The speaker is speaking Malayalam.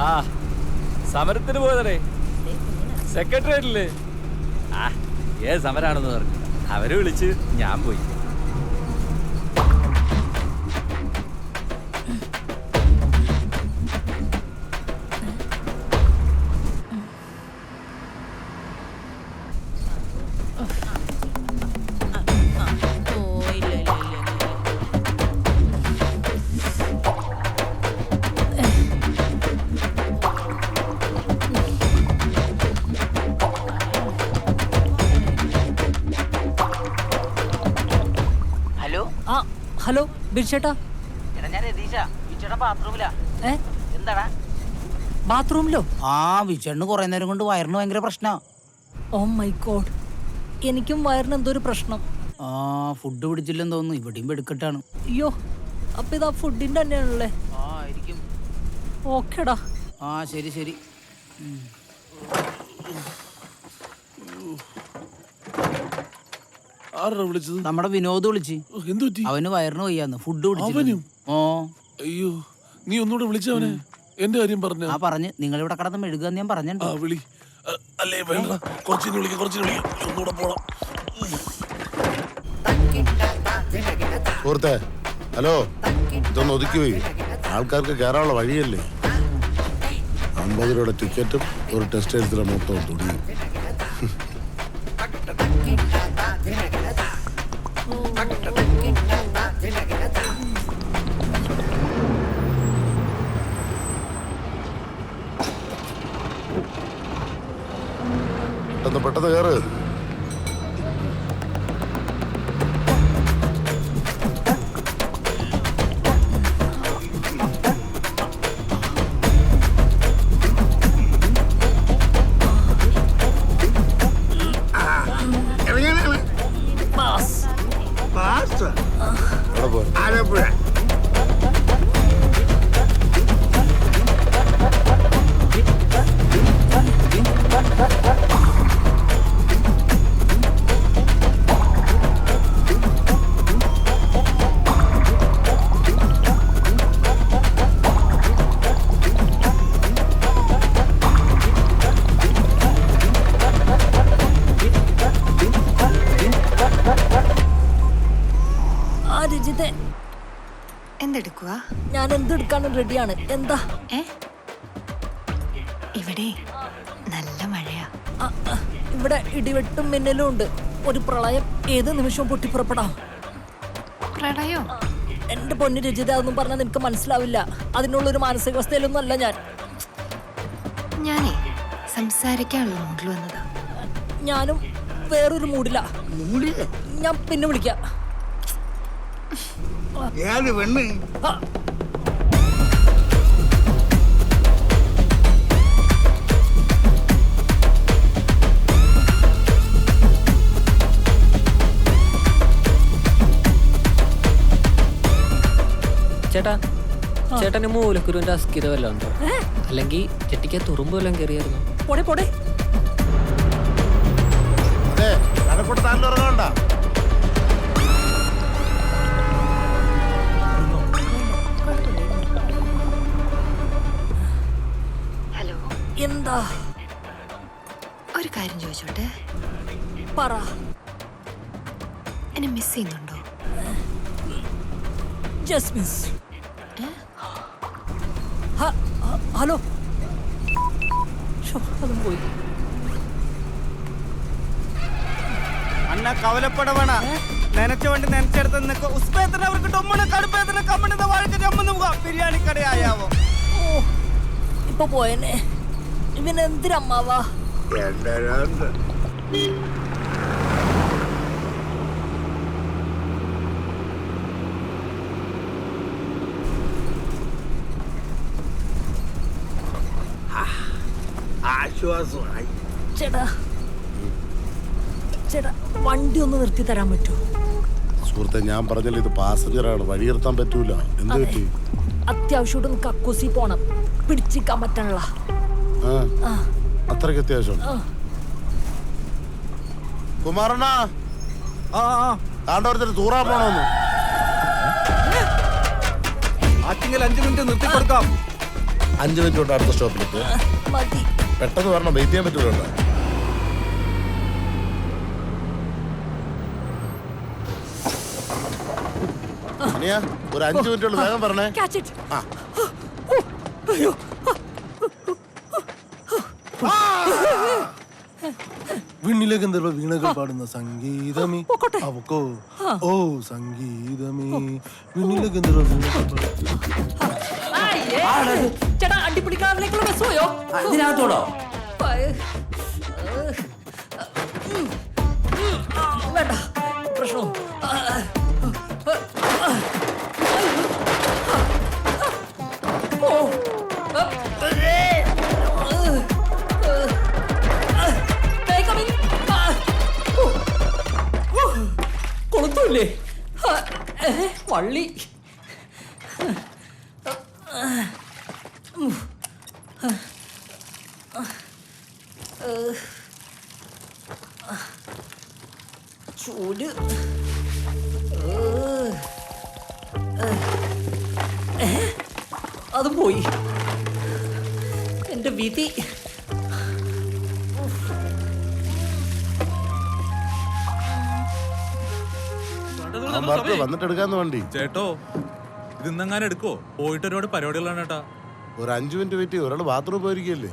ആ സമരത്തിന് പോയതേ സെക്രട്ടേറിയറ്റില്. ആ ഏത് സമരാണെന്ന് പറഞ്ഞു. അവര് വിളിച്ച് ഞാൻ പോയി. ഹലോ ബിൻചേട്ടാ, ബാത്റൂമിലോ? വിചേട്ടന് കുറെ നേരം കൊണ്ട് വയറിന് ഭയങ്കര പ്രശ്നാ. ഓ മൈ ഗോഡ്, എനിക്കും വയറിന് എന്തോ ഒരു പ്രശ്നം. ഫുഡ് പിടിച്ചില്ലെന്ന് തോന്നുന്നു. ഇവിടെയും എടുക്കട്ടാണ്. അയ്യോ, അപ്പൊ ഇതാ ഫുഡിന്റെ തന്നെയാണല്ലേ? ആയിരിക്കും. ഓക്കേടാ. ശരി ശരി. നമ്മുടെ വിനോദ് വിളിച്ച്. അവന് വയറിന് വയ്യാന്ന്. ഫുഡ് പിടിച്ചു. അയ്യോ, നീ ഒന്നുകൂടെ വിളിച്ചവനെ എന്റെ കാര്യം പറഞ്ഞു. പറഞ്ഞ് നിങ്ങൾ ഇവിടെ കിടന്ന് മെഴുകാന്ന് ഞാൻ പറഞ്ഞിട്ടുണ്ട്. അല്ലേ വേണ്ട, ഒന്നുകൂടെ പോണം. സുഹൃത്തെ, ഹലോ, ഇതൊന്ന് ഒതുക്കി പോയി. ആൾക്കാർക്ക് കയറാനുള്ള വഴിയല്ലേ. 50 രൂപയുടെ ടിക്കറ്റും ഒരു ടെക്സ്റ്റൈൽസിലെ മൊത്തം തുണിയും. പെട്ടെന്ന് കയറ്. ആലപ്പുഴ. എന്തെടുക്കുക? ഞാൻ എന്തെടുക്കാനും റെഡിയാണ്. എന്താ? ഇവിടെ നല്ല മഴയാ. ഇവിടെ ഇടിവെട്ടും മിന്നലും ഉണ്ട്. ഒരു പ്രളയം ഏത് നിമിഷവും പൊട്ടിപ്പുറപ്പെടാം. പ്രളയോ? എന്റെ പൊന്നു രജിത, അതൊന്നും പറഞ്ഞാൽ നിനക്ക് മനസ്സിലാവില്ല. അതിനുള്ളൊരു മാനസികാവസ്ഥയിലൊന്നും അല്ല ഞാൻ. ഞാനേ സംസാരിക്കാനുള്ള മൂഡിൽ വന്നതാ. ഞാനും വേറൊരു മൂഡില. ഞാൻ പിന്നെ വിളിക്കാം. ചേട്ടാ, ചേട്ടന് മൂലക്കുരുവിന്റെ അസ്ഥിര വല്ലതും ഉണ്ടോ? അല്ലെങ്കിൽ ചെട്ടിക്ക് തുറുമ്പ് വല്ലതും കയറിയായിരുന്നു? പോടെ പോടെ. ഹലോ, എന്താ? ഒരു കാര്യം ചോദിച്ചോട്ടെ? പറ. എന്നെ മിസ് ചെയ്യുന്നുണ്ടോ? Just miss. ഹലോ, അതും പോയി. അണ്ണ കവലപ്പടവണ നനച്ച വണ്ടി നനച്ചെടുത്ത് നിൽക്കുക. ഉസ്പേത്തിന് അവർക്ക് ടൊമ്മണ് കടുപ്പേത്തിന് കമ്മണിന്ന് വാഴക്ക് ചമ്മന്ന് പോകാം. ബിരിയാണി കടയാവോ? ഓ, ഇപ്പൊ പോയനെ. ഇവനെന്തിനമ്മാവാ? ആശ്വാസമായി. ചേട്ടാ, ചേട്ടാ വണ്ടി ഒന്ന് നിർത്തി തരാൻ പറ്റുമോ? സുഹൃത്തെ, ഞാൻ പറഞ്ഞല്ലോ ഇത് പാസഞ്ചറാണ്, വഴി നിർത്താൻ പറ്റൂല. എന്ത് പറ്റി? അത്യാവശ്യമായിട്ട് കക്കൂസി പോണം, പിടിച്ചിക്കാൻ പറ്റണല്ല. അത്രയ്ക്ക് അത്യാവശ്യം. കുമാരണ്ണ, കാണ്ടോരത്തിന് തൂറാ പോണോന്ന്. ആറ്റിങ്ങൽ 5 മിനിറ്റ് നിർത്തി കൊടുക്കാം. 5 മിനിറ്റ് തൊട്ട് അടുത്ത സ്റ്റോപ്പിലേക്ക് മതി. പെട്ടെന്ന് വരണം, വെയിറ്റ് ചെയ്യാൻ പറ്റുമല്ലോ. ഇനിയാ ഒരു 5 മിനിറ്റ് ഉള്ളു, വേഗം പറഞ്ഞേ. Catch it. ആ അയ്യോ. വിണ്ണിലെ ഗന്ധർവ വീണകൾ പാടുന്ന സംഗീതമേ പൊക്കോട്ടെ. അവക്കോ ഓ സംഗീതമേ വിണ്ണിലെ ഗന്ധർവ വീണകൾ പാടുന്ന ചേട്ടാ അടിപിടിക്കാവിലേക്കുള്ള ബസ് പോയോ? ഇതിനകത്തോടോ? വേണ്ട പ്രശ്നം. കൊളുത്തൂല്ലേ വള്ളി. ചൂട്. അത് പോയി എന്റെ വിധി. വർക്ക് വന്നിട്ട് എടുക്കാന്ന് വണ്ടി. ചേട്ടോ ഇത് ഇന്നെങ്ങാനും എടുക്കോ? പോയിട്ട് ഒരുപാട് പരിപാടികളാണ് ചേട്ടാ. ഒരു 5 മിനിറ്റ് വെയിറ്റ് ചെയ്യും. ഒരാൾ ബാത്റൂം പോയിരിക്കല്ലേ.